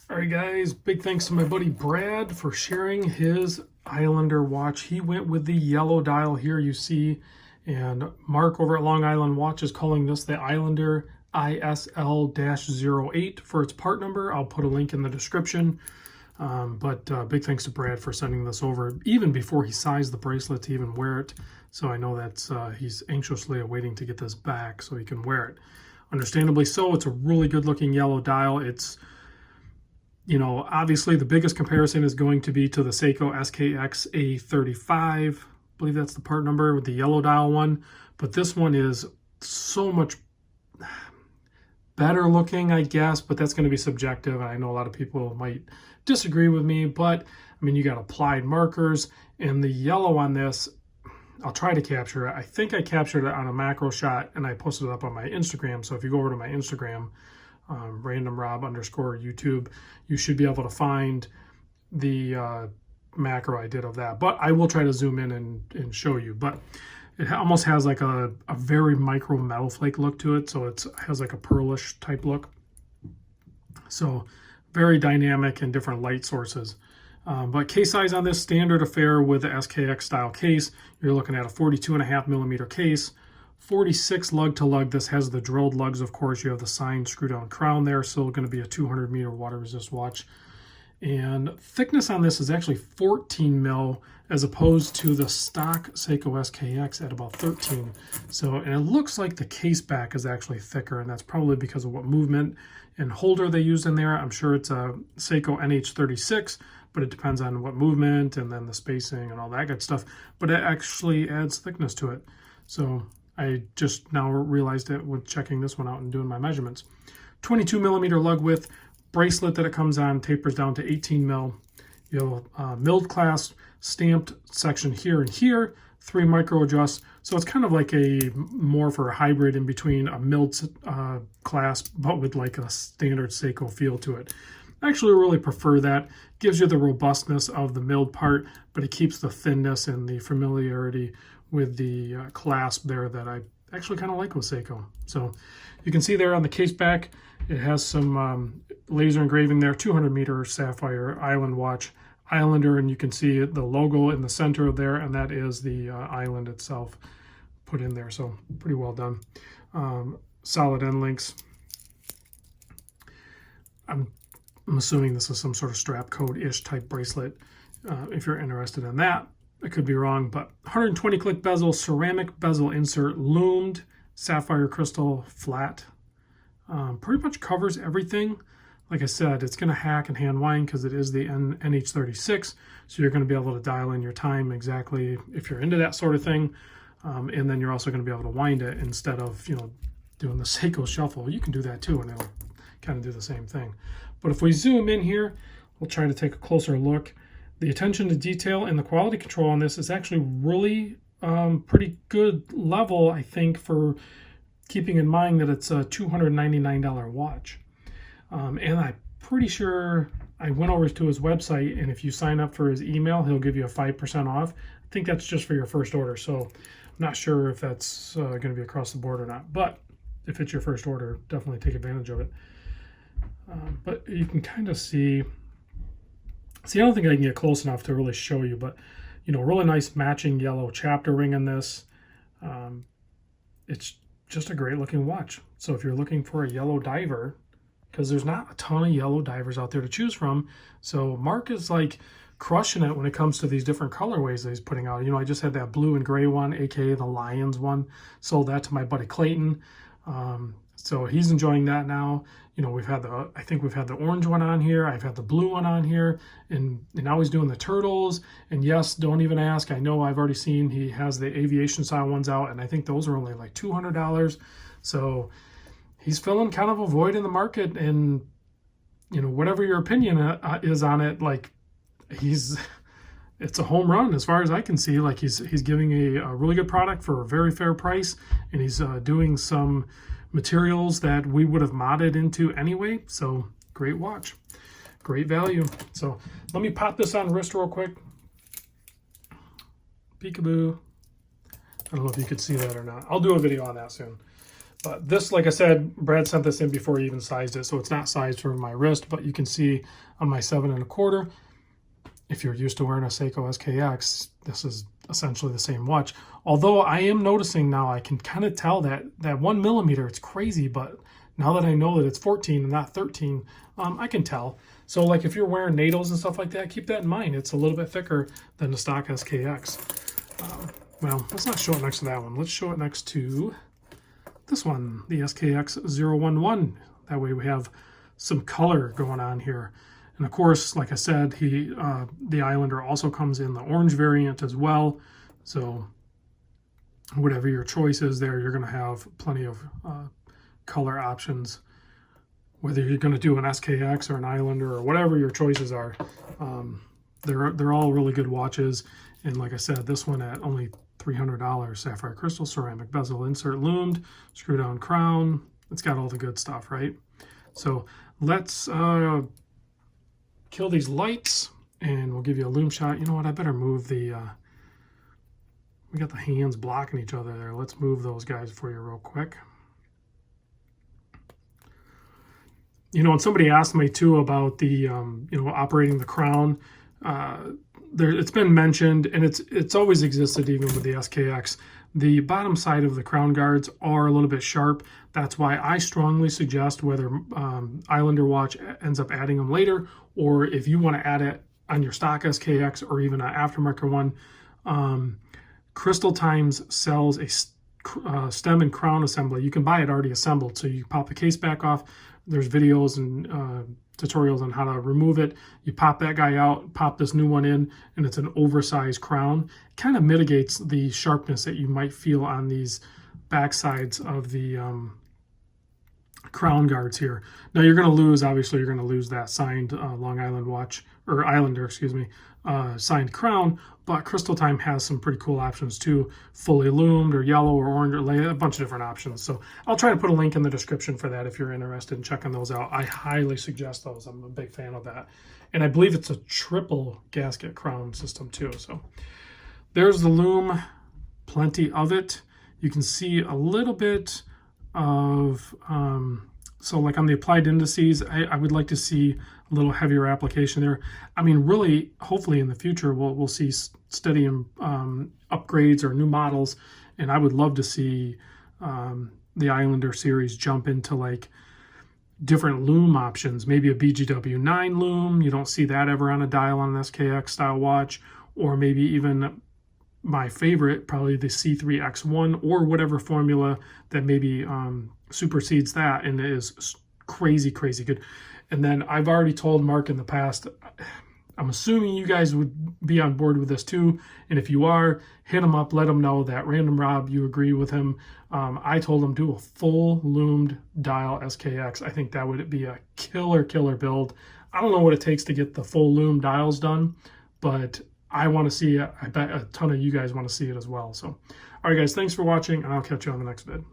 All right, guys, big thanks to my buddy Brad for sharing his Islander watch. He went with the yellow dial here you see, and Mark over at Long Island Watch is calling this the Islander ISL-08 for its part number. I'll put a link in the description. Big thanks to Brad for sending this over, even before he sized the bracelet to even wear it. So I know that's he's anxiously awaiting to get this back so he can wear it. Understandably so, it's a really good looking yellow dial. It's, you know, obviously the biggest comparison is going to be to the Seiko SKX A35. I believe that's the part number with the yellow dial one. But this one is so much better looking, I guess, but that's going to be subjective. I know a lot of people might disagree with me, but I mean, you got applied markers, and the yellow on this, I'll try to capture it. I think I captured it on a macro shot and I posted it up on my Instagram. So if you go over to my Instagram, randomrob_YouTube, you should be able to find the macro I did of that. But I will try to zoom in and show you. But it almost has like a very micro metal flake look to it. So it has like a pearlish type look. So very dynamic and different light sources. But case size on this, standard affair with the SKX style case. You're looking at a 42.5 millimeter case, 46 lug to lug. This has the drilled lugs, of course. You have the signed screw down crown there. Still going to be a 200 meter water resist watch. And thickness on this is actually 14 mil as opposed to the stock Seiko SKX at about 13. So, and it looks like the case back is actually thicker, and that's probably because of what movement and holder they used in there. I'm sure it's a Seiko NH36, but it depends on what movement and then the spacing and all that good stuff. But it actually adds thickness to it. So I just now realized it with checking this one out and doing my measurements. 22 millimeter lug width. Bracelet that it comes on tapers down to 18 mil. You have milled clasp, stamped section here and here, 3 micro adjusts. So it's kind of like a more for a hybrid in between a milled clasp, but with like a standard Seiko feel to it. I actually really prefer that. Gives you the robustness of the milled part, but it keeps the thinness and the familiarity with the clasp there that I actually kind of like with Seiko. So you can see there on the case back, it has some laser engraving there, 200 meter sapphire island watch, Islander, and you can see the logo in the center there, and that is the island itself put in there. So pretty well done. Solid end links. I'm assuming this is some sort of strap code-ish type bracelet. If you're interested in that, I could be wrong, but 120 click bezel, ceramic bezel insert, loomed sapphire crystal flat. Pretty much covers everything. Like I said, it's going to hack and hand wind because it is the NH36, so you're going to be able to dial in your time exactly if you're into that sort of thing. And then you're also going to be able to wind it instead of, you know, doing the Seiko shuffle. You can do that too, and it'll kind of do the same thing. But if we zoom in here, we'll try to take a closer look. The attention to detail and the quality control on this is actually really pretty good level, I think, for keeping in mind that it's a $299 watch. And I'm pretty sure I went over to his website, and if you sign up for his email, he'll give you a 5% off. I think that's just for your first order, so I'm not sure if that's going to be across the board or not. But if it's your first order, definitely take advantage of it. But you can kind of see, I don't think I can get close enough to really show you, but, you know, really nice matching yellow chapter ring in this. It's just a great looking watch. So if you're looking for a yellow diver, because there's not a ton of yellow divers out there to choose from, so Marc is like crushing it when it comes to these different colorways that he's putting out. You know, I just had that blue and gray one, aka the Lions one, sold that to my buddy Clayton. So he's enjoying that now. You know, I think we've had the orange one on here. I've had the blue one on here, and now he's doing the turtles. And yes, don't even ask. I know I've already seen he has the aviation style ones out, and I think those are only like $200. So he's filling kind of a void in the market, and, you know, whatever your opinion is on it, like it's a home run as far as I can see. Like he's giving a really good product for a very fair price, and he's doing some materials that we would have modded into anyway. So great watch, great value. So let me pop this on wrist real quick. Peekaboo. I don't know if you could see that or not. I'll do a video on that soon. But this, like I said, Brad sent this in before he even sized it, so it's not sized for my wrist, but you can see on my 7 1/4, if you're used to wearing a Seiko SKX, this is essentially the same watch. Although I am noticing now, I can kind of tell that 1 millimeter, it's crazy, but now that I know that it's 14 and not 13, I can tell. So like if you're wearing NATOs and stuff like that, keep that in mind. It's a little bit thicker than the stock SKX. Well, let's not show it next to that one. Let's show it next to this one, the SKX 011. That way we have some color going on here. And of course, like I said, the Islander also comes in the orange variant as well. So whatever your choice is there, you're going to have plenty of color options. Whether you're going to do an SKX or an Islander or whatever your choices are, they're all really good watches. And like I said, this one at only $300, sapphire crystal, ceramic bezel, insert loomed, screw down crown. It's got all the good stuff, right? So let's kill these lights and we'll give you a loom shot. You know what? I better move the, we got the hands blocking each other there. Let's move those guys for you real quick. You know, and somebody asked me too about the, you know, operating the crown. It's been mentioned, and it's always existed even with the SKX. The bottom side of the crown guards are a little bit sharp. That's why I strongly suggest, whether Islander watch ends up adding them later, or if you want to add it on your stock SKX or even an aftermarket one, crystaltimes sells a stem and crown assembly. You can buy it already assembled, so you pop the case back off. There's videos and tutorials on how to remove it. You pop that guy out, pop this new one in, and it's an oversized crown. It kind of mitigates the sharpness that you might feel on these back sides of the crown guards here. Now you're going to lose, obviously you're going to lose that signed Long Island watch, or Islander, excuse me, signed crown, but crystaltime has some pretty cool options too, fully loomed or yellow or orange, or a bunch of different options. So I'll try to put a link in the description for that if you're interested in checking those out. I highly suggest those. I'm a big fan of that. And I believe it's a triple gasket crown system too. So there's the loom, plenty of it. You can see a little bit of, so like on the applied indices, I would like to see a little heavier application there. I mean, really, hopefully in the future, we'll see steady upgrades or new models. And I would love to see the Islander series jump into like different loom options, maybe a BGW 9 loom. You don't see that ever on a dial on an SKX style watch, or maybe even my favorite, probably the C3X1 or whatever formula that maybe supersedes that and is crazy good. And then I've already told Marc in the past, I'm assuming you guys would be on board with this too. And if you are, hit him up, let him know that Random Rob, you agree with him. I told him do a full loomed dial SKX. I think that would be a killer build. I don't know what it takes to get the full loom dials done, but I want to see it. I bet a ton of you guys want to see it as well. So, all right, guys, thanks for watching, and I'll catch you on the next vid.